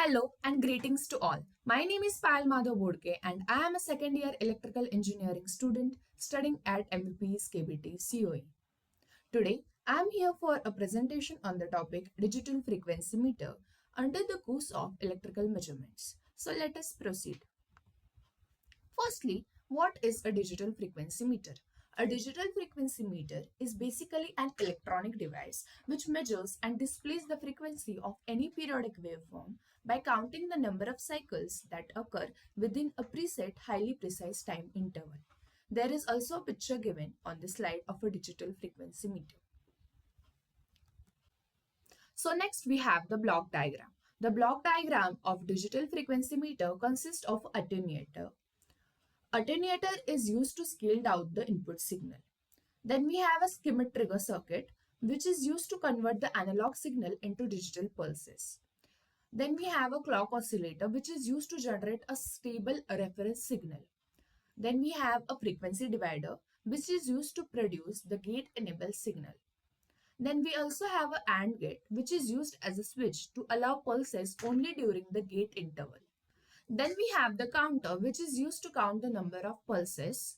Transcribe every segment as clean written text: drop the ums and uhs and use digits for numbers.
Hello and greetings to all. My name is Payal Madhav Bodke and I am a second year electrical engineering student studying at MBP's KBT COE. Today, I am here for a presentation on the topic digital frequency meter under the course of electrical measurements. So let us proceed. Firstly, what is a digital frequency meter? A digital frequency meter is basically an electronic device which measures and displays the frequency of any periodic waveform by counting the number of cycles that occur within a preset highly precise time interval. There is also a picture given on the slide of a digital frequency meter. So next we have the block diagram. The block diagram of digital frequency meter consists of attenuator. Attenuator is used to scale down the input signal. Then we have a skimmed trigger circuit, which is used to convert the analog signal into digital pulses. Then we have a clock oscillator, which is used to generate a stable reference signal. Then we have a frequency divider, which is used to produce the gate-enabled signal. Then we also have a AND gate, which is used as a switch to allow pulses only during the gate interval. Then we have the counter, which is used to count the number of pulses.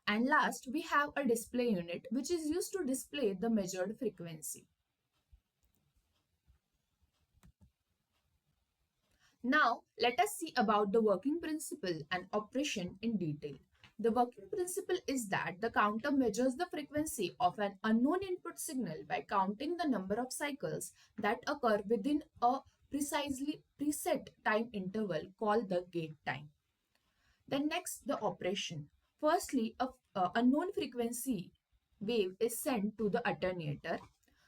And last, we have a display unit, which is used to display the measured frequency. Now, let us see about the working principle and operation in detail. The working principle is that the counter measures the frequency of an unknown input signal by counting the number of cycles that occur within a precisely preset time interval called the gate time. Then next, the operation. Firstly, a unknown frequency wave is sent to the attenuator.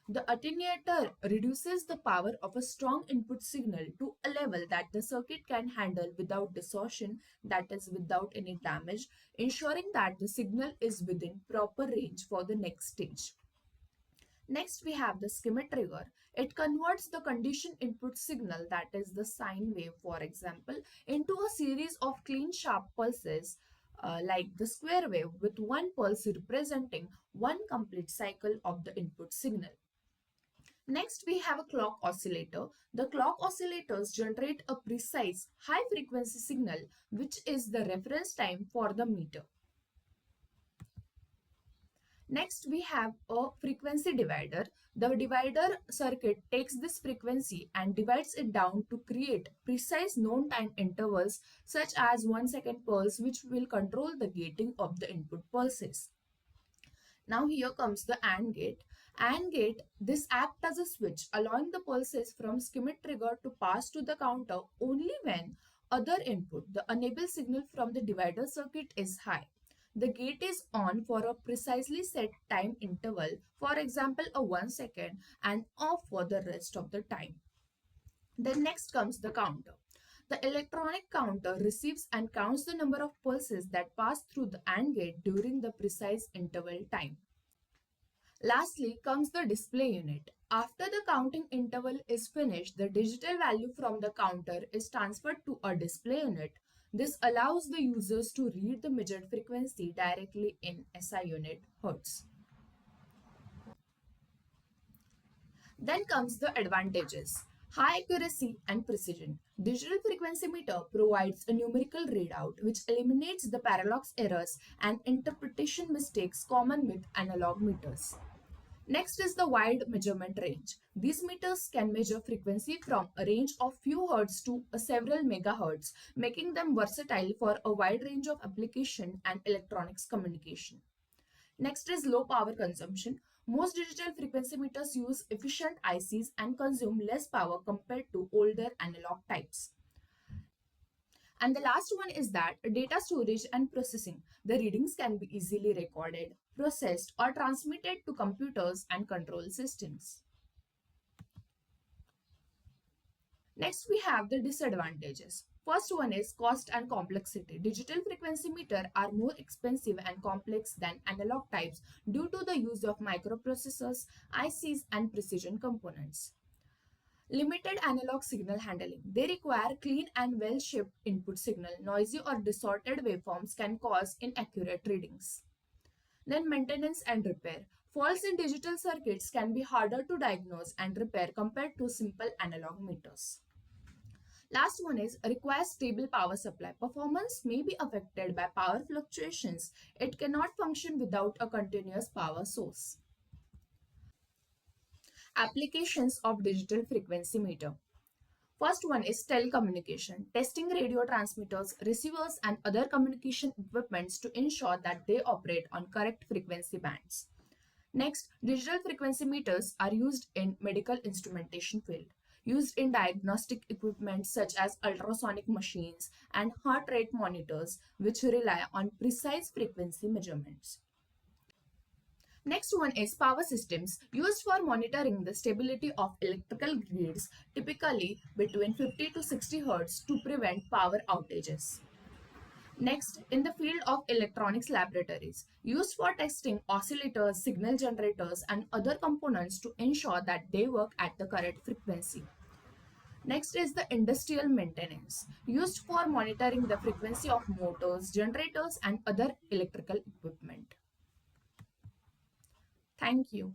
The attenuator reduces the power of a strong input signal to a level that the circuit can handle without distortion, that is, without any damage, ensuring that the signal is within proper range for the next stage. Next, we have the skimmed trigger. It converts the conditioned input signal, that is the sine wave, for example, into a series of clean sharp pulses like the square wave with one pulse representing one complete cycle of the input signal. Next, we have a clock oscillator. The clock oscillators generate a precise high frequency signal, which is the reference time for the meter. Next, we have a frequency divider. The divider circuit takes this frequency and divides it down to create precise known time intervals such as 1 second pulse, which will control the gating of the input pulses. Now here comes the AND gate. AND gate, this acts as a switch, allowing the pulses from skimmed trigger to pass to the counter only when other input, the enable signal from the divider circuit, is high. The gate is on for a precisely set time interval, for example a 1 second, and off for the rest of the time. Then next comes the counter. The electronic counter receives and counts the number of pulses that pass through the AND gate during the precise interval time. Lastly comes the display unit. After the counting interval is finished, the digital value from the counter is transferred to a display unit. This allows the users to read the measured frequency directly in SI unit Hertz. Then comes the advantages. High accuracy and precision. Digital frequency meter provides a numerical readout which eliminates the parallax errors and interpretation mistakes common with analog meters. Next is the wide measurement range. These meters can measure frequency from a range of few hertz to several megahertz, making them versatile for a wide range of application and electronics communication. Next is low power consumption. Most digital frequency meters use efficient ICs and consume less power compared to older analog types. And the last one is that data storage and processing. The readings can be easily recorded, processed, or transmitted to computers and control systems. Next, we have the disadvantages. First one is cost and complexity. Digital frequency meter are more expensive and complex than analog types due to the use of microprocessors, ICs, and precision components. Limited analog signal handling. They require clean and well-shaped input signal. Noisy or distorted waveforms can cause inaccurate readings. Then maintenance and repair. Faults in digital circuits can be harder to diagnose and repair compared to simple analog meters. Last one is requires stable power supply. Performance may be affected by power fluctuations. It cannot function without a continuous power source. Applications of digital frequency meter. First one is telecommunication, testing radio transmitters, receivers, and other communication equipments to ensure that they operate on correct frequency bands. Next, digital frequency meters are used in medical instrumentation field, used in diagnostic equipment such as ultrasonic machines and heart rate monitors, which rely on precise frequency measurements. Next one is power systems used for monitoring the stability of electrical grids, typically between 50 to 60 Hz to prevent power outages. Next, in the field of electronics laboratories, used for testing oscillators, signal generators, and other components to ensure that they work at the correct frequency. Next is the industrial maintenance, used for monitoring the frequency of motors, generators, and other electrical equipment. Thank you.